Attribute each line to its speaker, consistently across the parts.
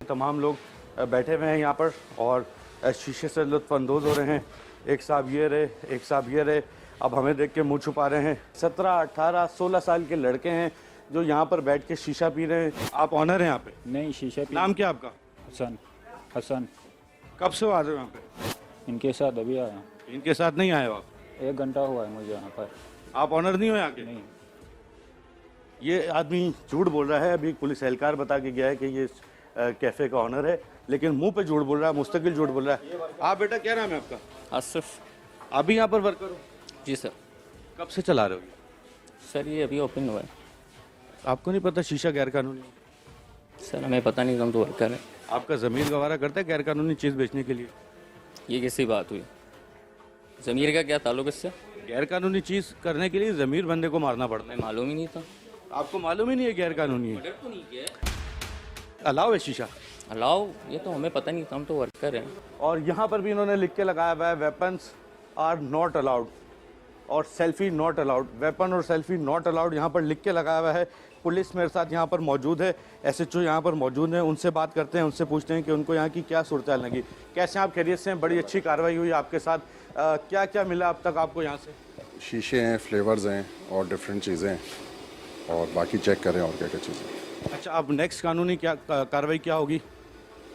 Speaker 1: तमाम लोग बैठे हुए हैं यहाँ पर और शीशे से लुत्फ़अंदोज़ हो रहे हैं। एक साहब ये रहे, एक साहब ये रहे, अब हमें देख के मुँह छुपा रहे हैं। 17, 18, 16 साल के लड़के हैं जो यहाँ पर बैठ के शीशा पी रहे हैं। आप ऑनर हैं यहाँ पे?
Speaker 2: नहीं, शीशा पी।
Speaker 1: नाम क्या आपका?
Speaker 2: हसन।
Speaker 1: कब से आ रहे हो यहाँ पे?
Speaker 2: इनके साथ अभी आया।
Speaker 1: इनके साथ नहीं आए हो आप?
Speaker 2: 1 घंटा हुआ है मुझे यहाँ पर।
Speaker 1: आप ऑनर नहीं हो यहाँ के?
Speaker 2: नहीं।
Speaker 1: ये आदमी झूठ बोल रहा है। अभी एक पुलिस एहलकार बता के गया है कि ये कैफ़े का ऑनर है, लेकिन मुंह पे झूठ बोल रहा है, मुस्तकिल झूठ बोल रहा है। आप बेटा क्या नाम है आपका?
Speaker 3: आसिफ।
Speaker 1: आप भी यहाँ पर वर्कर हो?
Speaker 3: जी सर।
Speaker 1: कब से चला रहे हो?
Speaker 3: सर ये अभी ओपन हुआ है।
Speaker 1: आपको नहीं पता शीशा गैर कानूनी?
Speaker 3: सर हमें पता नहीं, हम तो वर्कर हैं।
Speaker 1: आपका ज़मीर गवारा करता है गैर कानूनी चीज़ बेचने के लिए?
Speaker 3: ये कैसी बात हुई? ज़मीर का क्या ताल्लुक इससे?
Speaker 1: गैर कानूनी चीज़ करने के लिए ज़मीर बंदे को मारना पड़ता
Speaker 3: हमें मालूम ही नहीं था।
Speaker 1: है। आपको मालूम ही नहीं है गैर कानूनी है? अलाउ है शीशा?
Speaker 3: अलाउ, ये तो हमें पता नहीं था, हम तो वर्कर हैं।
Speaker 1: और यहाँ पर भी इन्होंने लिख के लगाया हुआ है वेपन्स आर नॉट अलाउड और सेल्फी नॉट अलाउड। वेपन और सेल्फी नॉट अलाउड यहाँ पर लिख के लगाया हुआ है। पुलिस मेरे साथ यहाँ पर मौजूद है, SHO यहाँ पर मौजूद है। उनसे बात करते हैं, उनसे पूछते हैं कि उनको यहाँ की क्या सूरत हाल लगी। कैसे आप खैरियत से हैं? बड़ी अच्छी कार्रवाई हुई आपके साथ। क्या क्या मिला अब तक आपको यहाँ से?
Speaker 4: शीशे हैं, फ्लेवर्स हैं और डिफरेंट चीज़ें हैं, और बाकी चेक करें और क्या क्या चीज़ें।
Speaker 1: अच्छा, अब नेक्स्ट कानूनी क्या कार्रवाई क्या होगी?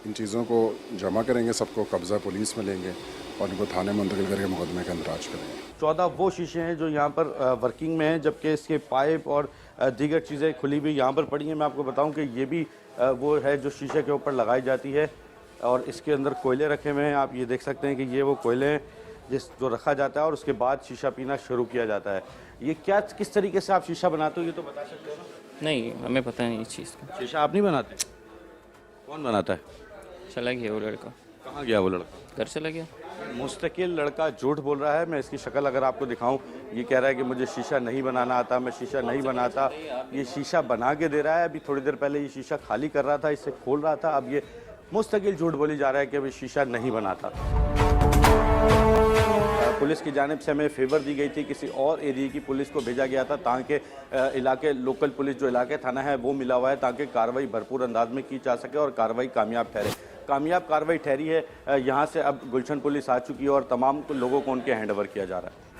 Speaker 4: इन चीज़ों को जमा करेंगे, सबको कब्ज़ा पुलिस में लेंगे और इनको थाने मुंतकिल करके मुकदमे के अंदराज करेंगे। 14
Speaker 1: वो शीशे हैं जो यहाँ पर वर्किंग में हैं, जबकि इसके पाइप और दीगर चीज़ें खुली हुई यहाँ पर पड़ी हैं। मैं आपको बताऊँ कि ये भी वो है जो शीशे के ऊपर लगाई जाती है और इसके अंदर कोयले रखे हुए हैं। आप ये देख सकते हैं कि ये वो कोयले हैं जो रखा जाता है और उसके बाद शीशा पीना शुरू किया जाता है। ये क्या, किस तरीके से आप शीशा बनाते हो ये तो बता सकते हो ना?
Speaker 3: नहीं, हमें पता नहीं इस चीज़ का।
Speaker 1: शीशा आप नहीं बनाते? कौन बनाता है?
Speaker 3: चला गया वो लड़का।
Speaker 1: कहाँ गया वो लड़का?
Speaker 3: घर चला गया।
Speaker 1: मुस्तकिल लड़का झूठ बोल रहा है। मैं इसकी शक्ल अगर आपको दिखाऊं, ये कह रहा है कि मुझे शीशा नहीं बनाना आता, मैं शीशा नहीं बनाता। ये शीशा बना के दे रहा है। अभी थोड़ी देर पहले ये शीशा खाली कर रहा था, इसे खोल रहा था। अब ये मुस्तकिल झूठ बोली जा रहा है कि अभी शीशा नहीं बनाता। पुलिस की जानिब से हमें फेवर दी गई थी, किसी और एरिया की पुलिस को भेजा गया था ताकि इलाके लोकल पुलिस जो इलाके थाना है वो मिला हुआ है ताकि कार्रवाई भरपूर अंदाज में की जा सके और कार्रवाई कामयाब ठहरे। कामयाब कार्रवाई ठहरी है। यहाँ से अब गुलशन पुलिस आ चुकी है और तमाम लोगों को उनके हैंड ओवर किया जा रहा है।